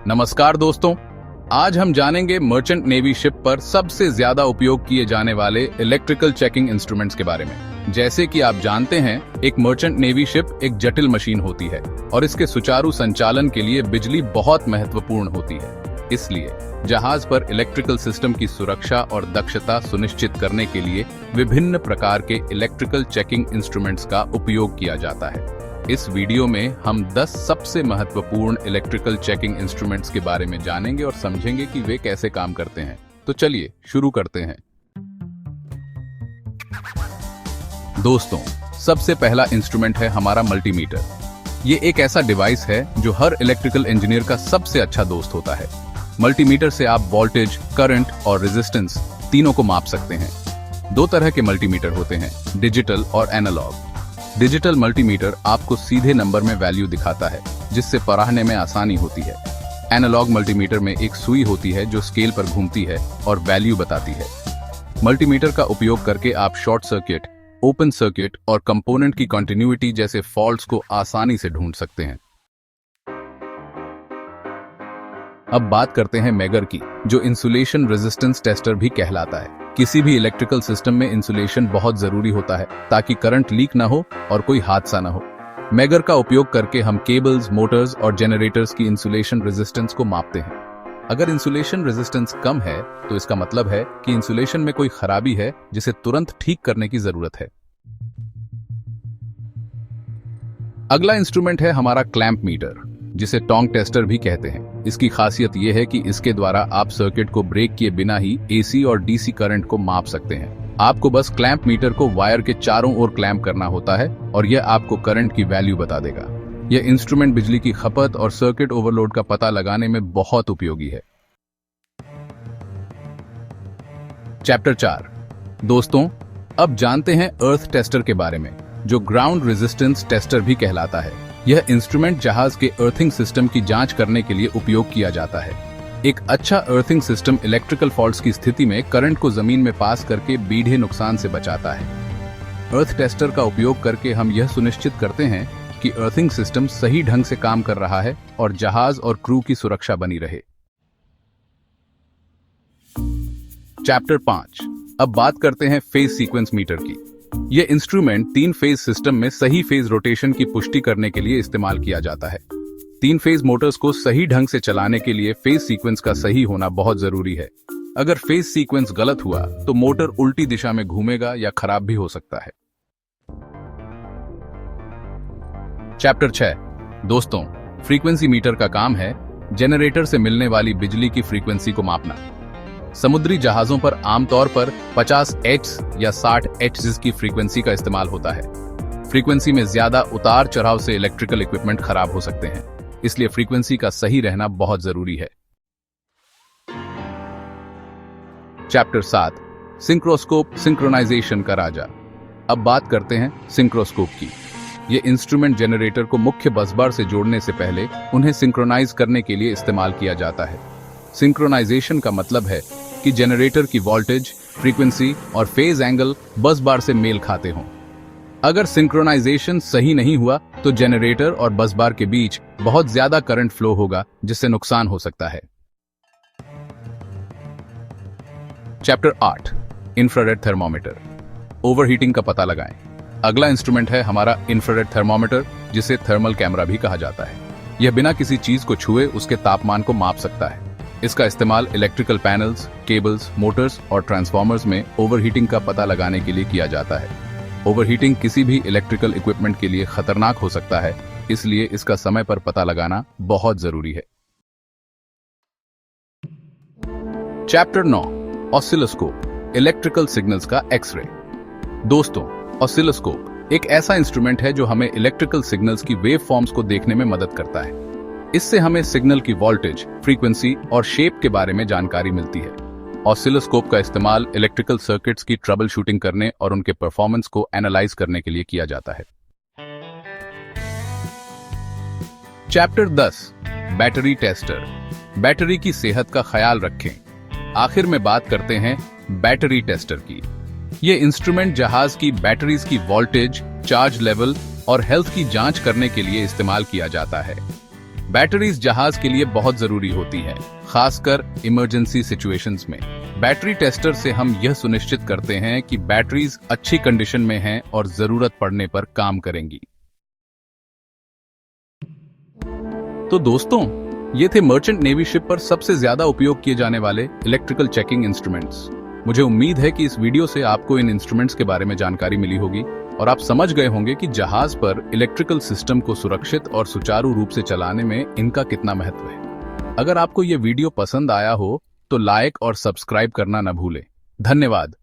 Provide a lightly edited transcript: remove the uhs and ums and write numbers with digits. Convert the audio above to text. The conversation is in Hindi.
नमस्कार दोस्तों, आज हम जानेंगे मर्चेंट नेवी शिप पर सबसे ज्यादा उपयोग किए जाने वाले इलेक्ट्रिकल चेकिंग इंस्ट्रूमेंट्स के बारे में। जैसे कि आप जानते हैं, एक मर्चेंट नेवी शिप एक जटिल मशीन होती है और इसके सुचारू संचालन के लिए बिजली बहुत महत्वपूर्ण होती है। इसलिए जहाज पर इलेक्ट्रिकल सिस्टम की सुरक्षा और दक्षता सुनिश्चित करने के लिए विभिन्न प्रकार के इलेक्ट्रिकल चेकिंग इंस्ट्रूमेंट्स का उपयोग किया जाता है। इस वीडियो में हम 10 सबसे महत्वपूर्ण इलेक्ट्रिकल चेकिंग इंस्ट्रूमेंट्स के बारे में जानेंगे और समझेंगे कि वे कैसे काम करते हैं। तो चलिए शुरू करते हैं। दोस्तों, सबसे पहला इंस्ट्रूमेंट है हमारा मल्टीमीटर। ये एक ऐसा डिवाइस है जो हर इलेक्ट्रिकल इंजीनियर का सबसे अच्छा दोस्त होता है। मल्टीमीटर से आप वोल्टेज, करंट और रेजिस्टेंस तीनों को माप सकते हैं। दो तरह के मल्टीमीटर होते हैं, डिजिटल और एनालॉग। डिजिटल मल्टीमीटर आपको सीधे नंबर में वैल्यू दिखाता है, जिससे पढ़ने में आसानी होती है। एनालॉग मल्टीमीटर में एक सुई होती है जो स्केल पर घूमती है और वैल्यू बताती है। मल्टीमीटर का उपयोग करके आप शॉर्ट सर्किट, ओपन सर्किट और कंपोनेंट की कंटिन्यूटी जैसे फॉल्ट्स को आसानी से ढूंढ सकते हैं। अब बात करते हैं मेगर की, जो इंसुलेशन रेजिस्टेंस टेस्टर भी कहलाता है। किसी भी इलेक्ट्रिकल सिस्टम में इंसुलेशन बहुत जरूरी होता है ताकि करंट लीक ना हो और कोई हादसा ना हो। मेगर का उपयोग करके हम केबल्स, मोटर्स और जनरेटर्स की इंसुलेशन रेजिस्टेंस को मापते हैं। अगर इंसुलेशन रेजिस्टेंस कम है तो इसका मतलब है कि इंसुलेशन में कोई खराबी है जिसे तुरंत ठीक करने की जरूरत है। अगला इंस्ट्रूमेंट है हमारा क्लैंप मीटर, जिसे टोंग टेस्टर भी कहते हैं। इसकी खासियत यह है कि इसके द्वारा आप सर्किट को ब्रेक किए बिना ही एसी और डीसी करंट को माप सकते हैं। आपको बस क्लैंप मीटर को वायर के चारों ओर क्लैंप करना होता है और यह आपको करंट की वैल्यू बता देगा। यह इंस्ट्रूमेंट बिजली की खपत और सर्किट ओवरलोड का पता लगाने में बहुत उपयोगी है। चैप्टर 4। दोस्तों, अब जानते हैं अर्थ टेस्टर के बारे में, जो ग्राउंड रेजिस्टेंस टेस्टर भी कहलाता है। यह इंस्ट्रूमेंट जहाज के अर्थिंग सिस्टम की जांच करने के लिए उपयोग किया जाता है। एक अच्छा अर्थिंग सिस्टम इलेक्ट्रिकल फॉल्ट्स की स्थिति में करंट को जमीन में पास करके बीढ़े नुकसान से बचाता है। अर्थ टेस्टर का उपयोग करके हम यह सुनिश्चित करते हैं कि अर्थिंग सिस्टम सही ढंग से काम कर रहा है और जहाज और क्रू की सुरक्षा बनी रहे। चैप्टर 5। अब बात करते हैं फेज सीक्वेंस मीटर की। यह इंस्ट्रूमेंट 3 फेज सिस्टम में सही फेज रोटेशन की पुष्टि करने के लिए इस्तेमाल किया जाता है। 3 फेज मोटर्स को सही ढंग से चलाने के लिए फेज सीक्वेंस का सही होना बहुत जरूरी है। अगर फेज सीक्वेंस गलत हुआ तो मोटर उल्टी दिशा में घूमेगा या खराब भी हो सकता है। चैप्टर 6। दोस्तों, फ्रीक्वेंसी मीटर का काम है जनरेटर से मिलने वाली बिजली की फ्रीक्वेंसी को मापना। समुद्री जहाजों पर आमतौर पर 50 Hz या 60 Hz की फ्रीक्वेंसी का इस्तेमाल होता है। फ्रीक्वेंसी में ज्यादा उतार चढ़ाव से इलेक्ट्रिकल इक्विपमेंट खराब हो सकते हैं, इसलिए फ्रीक्वेंसी का सही रहना बहुत जरूरी है। चैप्टर 7। सिंक्रोस्कोप, सिंक्रोनाइजेशन का राजा। अब बात करते हैं सिंक्रोस्कोप की। यह इंस्ट्रूमेंट जनरेटर को मुख्य बसबार से जोड़ने से पहले उन्हें सिंक्रोनाइज करने के लिए इस्तेमाल किया जाता है। सिंक्रोनाइजेशन का मतलब है कि जनरेटर की वोल्टेज, फ्रीक्वेंसी और फेज एंगल बस बार से मेल खाते हों। अगर सिंक्रोनाइजेशन सही नहीं हुआ तो जनरेटर और बस बार के बीच बहुत ज्यादा करंट फ्लो होगा, जिससे नुकसान हो सकता है। चैप्टर 8। Infrared thermometer. ओवरहीटिंग का पता लगाएं। अगला इंस्ट्रूमेंट है हमारा इंफ्रारेड थर्मोमीटर, जिसे थर्मल कैमरा भी कहा जाता है। यह बिना किसी चीज को छुए उसके तापमान को माप सकता है। इसका इस्तेमाल इलेक्ट्रिकल पैनल्स, केबल्स, मोटर्स और ट्रांसफॉर्मर्स में ओवरहीटिंग का पता लगाने के लिए किया जाता है। ओवरहीटिंग किसी भी इलेक्ट्रिकल इक्विपमेंट के लिए खतरनाक हो सकता है, इसलिए इसका समय पर पता लगाना बहुत जरूरी है। चैप्टर 9। ऑसिलोस्कोप, इलेक्ट्रिकल सिग्नल्स का एक्सरे। दोस्तों, ऑसिलोस्कोप एक ऐसा इंस्ट्रूमेंट है जो हमें इलेक्ट्रिकल सिग्नल्स की वेव फॉर्म्स को देखने में मदद करता है। इससे हमें सिग्नल की वोल्टेज, फ्रीक्वेंसी और शेप के बारे में जानकारी मिलती है। ऑसिलोस्कोप का इस्तेमाल इलेक्ट्रिकल सर्किट्स की ट्रबल शूटिंग करने और उनके परफॉर्मेंस को एनालाइज करने के लिए किया जाता है। चैप्टर 10। Battery tester. बैटरी की सेहत का ख्याल रखें। आखिर में बात करते हैं बैटरी टेस्टर की। यह इंस्ट्रूमेंट जहाज की बैटरीज की वोल्टेज, चार्ज लेवल और हेल्थ की जांच करने के लिए इस्तेमाल किया जाता है। बैटरीज जहाज के लिए बहुत जरूरी होती है, खासकर इमरजेंसी सिचुएशंस में। बैटरी टेस्टर से हम यह सुनिश्चित करते हैं कि बैटरीज अच्छी कंडीशन में हैं और जरूरत पड़ने पर काम करेंगी। तो दोस्तों, ये थे मर्चेंट नेवी शिप पर सबसे ज्यादा उपयोग किए जाने वाले इलेक्ट्रिकल चेकिंग इंस्ट्रूमेंट्स। मुझे उम्मीद है कि इस वीडियो से आपको इन इंस्ट्रूमेंट्स के बारे में जानकारी मिली होगी और आप समझ गए होंगे कि जहाज पर इलेक्ट्रिकल सिस्टम को सुरक्षित और सुचारू रूप से चलाने में इनका कितना महत्व है। अगर आपको ये वीडियो पसंद आया हो तो लाइक और सब्सक्राइब करना न भूलें। धन्यवाद।